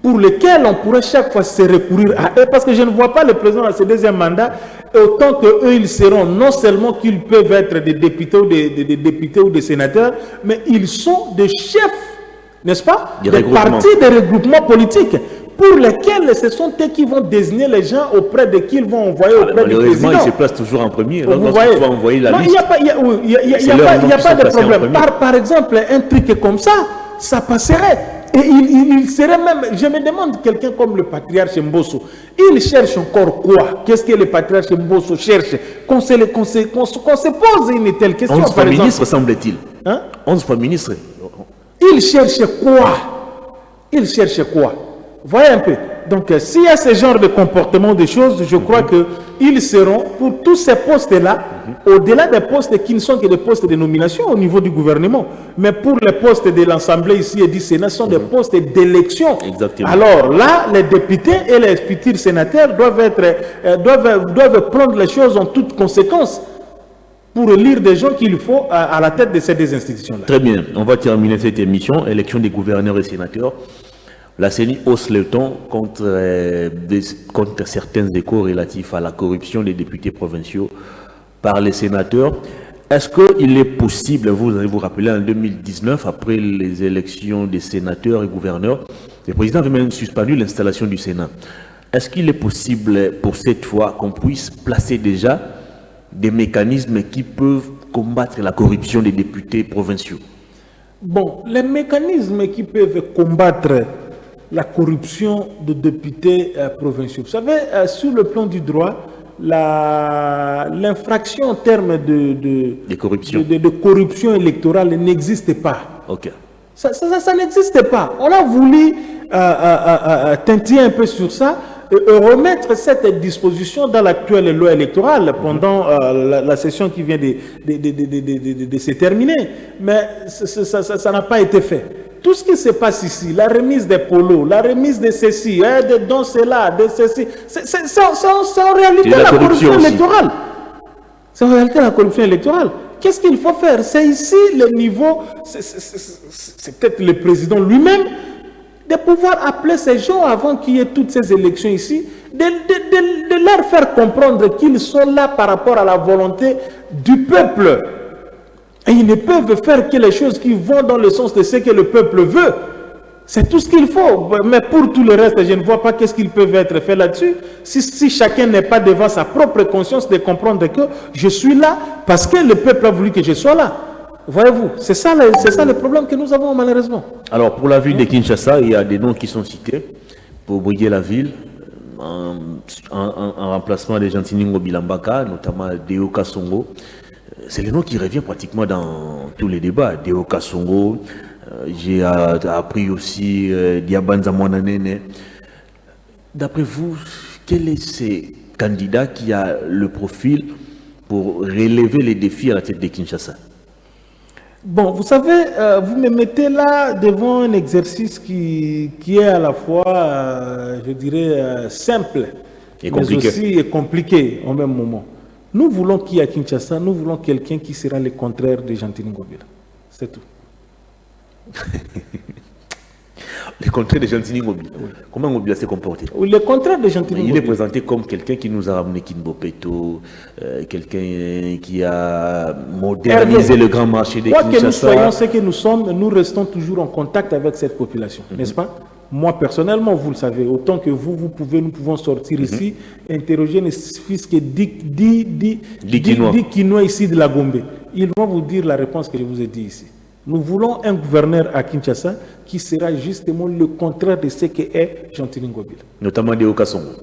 pour lequel on pourrait chaque fois se recourir à eux, parce que je ne vois pas le président dans ce deuxième mandat, autant qu'eux, ils seront, non seulement qu'ils peuvent être des députés ou des députés ou des sénateurs, mais ils sont des chefs, n'est-ce pas, des partis, des regroupements politiques, pour lesquels ce sont eux qui vont désigner les gens auprès de qui ils vont envoyer auprès du président. Ils se placent toujours en premier. Vous voyez, tu vas envoyer la liste. Il n'y a pas de problème. Par exemple, un truc comme ça passerait. Et il serait même, je me demande, quelqu'un comme le patriarche Mbosso, il cherche encore quoi? Qu'est-ce que le patriarche Mbosso cherche? Qu'on se pose une telle question. 11 fois ministre, semble-t-il. Hein? 11 fois ministre. Il cherche quoi? Il cherche quoi? Voyez un peu. Donc, s'il y a ce genre de comportement de choses, je crois qu'ils seront, pour tous ces postes-là, au-delà des postes qui ne sont que des postes de nomination au niveau du gouvernement, mais pour les postes de l'Assemblée ici et du Sénat, ce sont des postes d'élection. Alors là, les députés et les futurs sénateurs doivent prendre les choses en toute conséquence pour élire des gens qu'il faut à la tête de ces deux institutions-là. Très bien. On va terminer cette émission, élection des gouverneurs et sénateurs. La CENI hausse le ton contre certains échos relatifs à la corruption des députés provinciaux par les sénateurs. Est-ce qu'il est possible, vous allez vous rappeler, en 2019, après les élections des sénateurs et gouverneurs, le président avait même suspendu l'installation du Sénat. Est-ce qu'il est possible pour cette fois qu'on puisse placer déjà des mécanismes qui peuvent combattre la corruption des députés provinciaux? Bon, les mécanismes qui peuvent combattre la corruption de députés provinciaux. Vous savez, sur le plan du droit, l'infraction en termes de corruption électorale n'existe pas. Okay. Ça n'existe pas. On a voulu tintiller un peu sur ça et remettre cette disposition dans l'actuelle loi électorale pendant la session qui vient de se terminer. Mais ça n'a pas été fait. Tout ce qui se passe ici, la remise des polos, la remise de ceci, de dons cela, de ceci, c'est en réalité la corruption électorale. C'est en réalité la corruption électorale. Qu'est-ce qu'il faut faire? C'est ici le niveau, c'est peut-être le président lui-même, de pouvoir appeler ces gens avant qu'il y ait toutes ces élections ici, de leur faire comprendre qu'ils sont là par rapport à la volonté du peuple. Et ils ne peuvent faire que les choses qui vont dans le sens de ce que le peuple veut. C'est tout ce qu'il faut. Mais pour tout le reste, je ne vois pas qu'est-ce qu'il peut être fait là-dessus. Si chacun n'est pas devant sa propre conscience de comprendre que je suis là parce que le peuple a voulu que je sois là. Voyez-vous, c'est ça le problème que nous avons malheureusement. Alors pour la ville de Kinshasa, il y a des noms qui sont cités pour briguer la ville en remplacement de Jantiningo Bilambaka, notamment Deo Kasongo. C'est le nom qui revient pratiquement dans tous les débats. Deo Kasongo, j'ai appris aussi Diabanza Mwananene. D'après vous, quel est ce candidat qui a le profil pour relever les défis à la tête de Kinshasa? Bon, vous savez, vous me mettez là devant un exercice qui est à la fois, je dirais, simple, et mais aussi compliqué au même moment. Nous voulons qui à Kinshasa, nous voulons quelqu'un qui sera le contraire de Gentili Ngobila. C'est tout. Le contraire de Gentili Ngobila. Oui. Comment Ngobila s'est comporté? Le contraire de Gentili Ngobila. Il est présenté comme quelqu'un qui nous a ramené Kinbo Peto, quelqu'un qui a modernisé le grand marché de Kinshasa. Quoi que nous soyons ce que nous sommes, nous restons toujours en contact avec cette population, n'est-ce pas? Moi, personnellement, vous le savez, autant que vous nous pouvons sortir ici, interroger les fils que 10 Kinois ici de la Gombe. Ils vont vous dire la réponse que je vous ai dit ici. Nous voulons un gouverneur à Kinshasa qui sera justement le contraire de ce qu'est Gentili Ngobila. Notamment de Okasongo.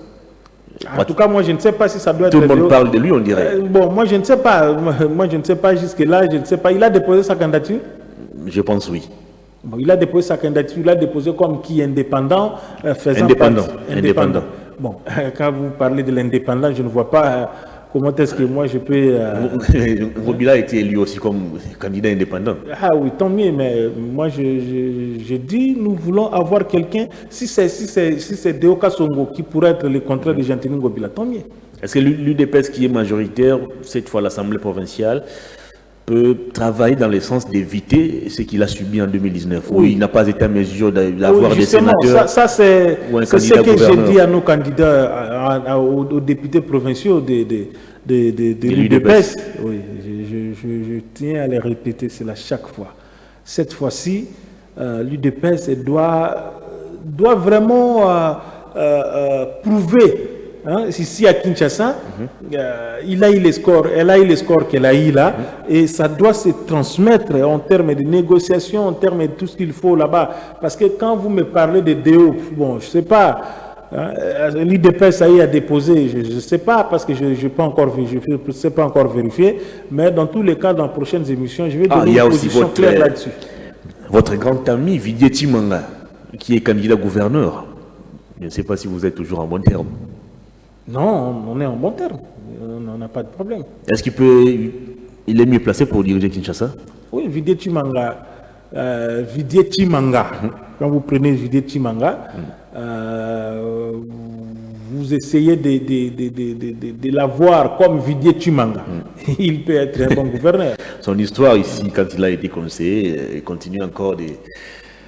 En tout cas, moi, je ne sais pas si ça doit être... Tout le monde parle de lui, on dirait. Bon, moi, je ne sais pas. Moi, je ne sais pas jusque-là. Je ne sais pas. Il a déposé sa candidature? Je pense oui. Bon, il a déposé sa candidature. Il a déposé comme qui indépendant, faisant indépendant. Bon, quand vous parlez de l'indépendant, je ne vois pas... Comment est-ce que moi je peux... Ngobila a été élu aussi comme candidat indépendant. Ah oui, tant mieux, mais moi je dis, nous voulons avoir quelqu'un, si c'est Deoka Songo qui pourrait être le contraire de Gentili Ngobila, tant mieux. Est-ce que l'UDPS qui est majoritaire, cette fois l'Assemblée provinciale, peut travailler dans le sens d'éviter ce qu'il a subi en 2019, où il n'a pas été en mesure d'avoir des sénateurs. Ça c'est ce que j'ai dit à nos candidats, aux députés provinciaux de l'UDPS. Oui, je tiens à les répéter cela chaque fois. Cette fois-ci, l'UDPS doit vraiment prouver. Hein, ici à Kinshasa, il a eu les scores, elle a eu les scores qu'elle a eu là, et ça doit se transmettre en termes de négociation, en termes de tout ce qu'il faut là-bas. Parce que quand vous me parlez de DO, bon, je ne sais pas, l'IDPS a déposé, je ne sais pas, parce que je ne sais pas encore vérifier, mais dans tous les cas, dans les prochaines émissions, je vais donner une position claire là-dessus. Votre grand ami Vidier Timanga, qui est candidat gouverneur, je ne sais pas si vous êtes toujours en bon terme. Non, on est en bon terme. On n'a pas de problème. Est-ce il est mieux placé pour diriger Kinshasa? Oui, Vidier Timanga. Quand vous prenez Vidier Timanga, vous essayez de l'avoir comme Vidier Timanga. Il peut être un bon gouverneur. Son histoire ici, quand il a été conseiller, il continue encore de...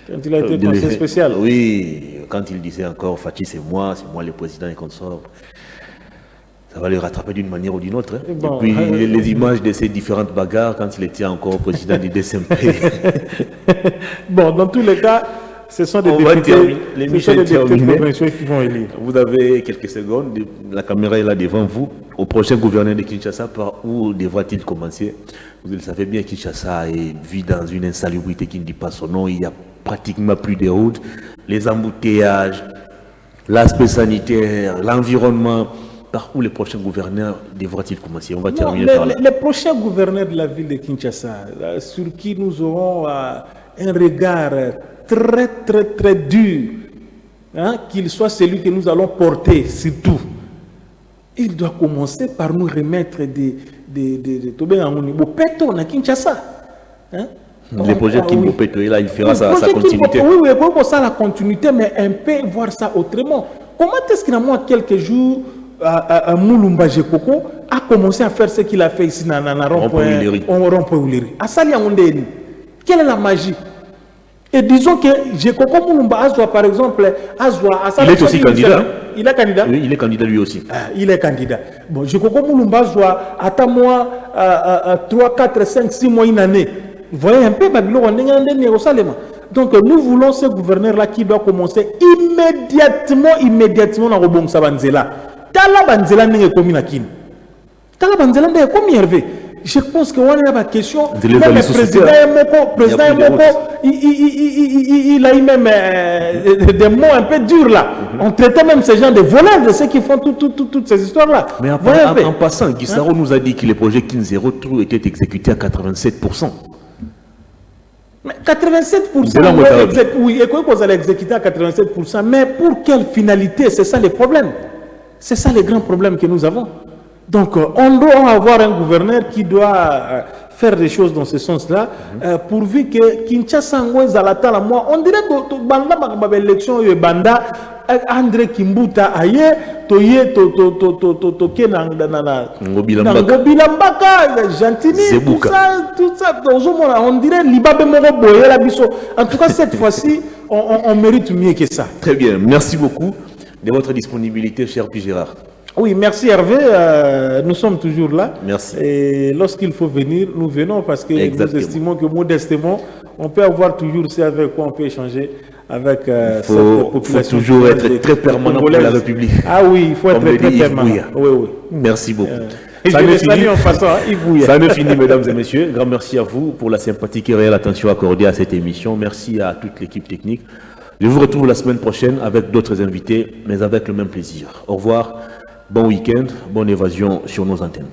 Quand il a été conseiller spécial. Oui, quand il disait encore, Fachi, c'est moi le président et consort. Ça va le rattraper d'une manière ou d'une autre. Hein. Bon, et puis les images de ces différentes bagarres quand il était encore président du DSMP. Bon, dans tous les cas, ce sont des députés provinciaux qui vont élire. Vous avez quelques secondes, la caméra est là devant vous. Au prochain gouverneur de Kinshasa, par où devra-t-il commencer? Vous le savez bien, Kinshasa vit dans une insalubrité qui ne dit pas son nom. Il n'y a pratiquement plus de routes. Les embouteillages, l'aspect sanitaire, l'environnement. Par où les prochains gouverneurs devra-t-il commencer? On va terminer par là. Les prochains gouverneurs de la ville de Kinshasa, sur qui nous aurons un regard très, très, très dur, hein, qu'il soit celui que nous allons porter, surtout, il doit commencer par nous remettre des Peto à Kinshasa. Hein? Le projet Kimbo Peto, là, il fera sa continuité. Oui, ça la continuité, mais un peu voir ça autrement. Comment est-ce qu'il y a moins quelques jours, Moulumba Jekoko a commencé à faire ce qu'il a fait ici dans Rond-Point Ouliri. Quelle est la magie? Et disons que Jekoko Moulumba Azwa, par exemple, il est aussi candidat. Il est candidat? Oui, il est candidat lui aussi. Il est candidat. Bon, Jekoko Moulumba Azwa, attends-moi 3, 4, 5, 6 mois, une année. Vous voyez un peu, donc nous voulons ce gouverneur-là qui doit commencer immédiatement dans Robong Sabanzela. Tala Banzela n'est comme une akine. Tala Banzela n'est comme Hervé. Je pense qu'on a la question. Même le président Moko, il a eu même des mots un peu durs là. On traitait même ces gens de voleurs, de ceux qui font toutes ces histoires-là. Mais en passant, Guissaro nous a dit que le projet Kinzero Trou était exécuté à 87%. Mais 87%, oui, et vous allez exécuter à 87%, mais pour quelle finalité? C'est ça le problème. C'est ça le grand problème que nous avons. Donc, on doit avoir un gouverneur qui doit faire des choses dans ce sens-là, pourvu que Kinshasa Zalata, moi, on dirait que Banda l'élection Banda André Kimbuta aye toye to Ngobilambaka Gentini tout ça on dirait Libabe Moro Boye la biso. En tout cas cette fois-ci on mérite mieux que ça. Très bien, merci beaucoup de votre disponibilité, cher P. Gérard. Oui, merci Hervé, nous sommes toujours là. Merci. Et lorsqu'il faut venir, nous venons parce que nous estimons que modestement, on peut avoir toujours ce avec quoi on peut échanger avec cette population. Il faut toujours être très permanent pour la République. Ah oui, il faut être très permanent. Oui, oui. Merci beaucoup. Ça ne finit en passant, ça ne finit, mesdames et messieurs. Grand merci à vous pour la sympathique et réelle attention accordée à cette émission. Merci à toute l'équipe technique. Je vous retrouve la semaine prochaine avec d'autres invités, mais avec le même plaisir. Au revoir. Bon week-end, bonne évasion sur nos antennes.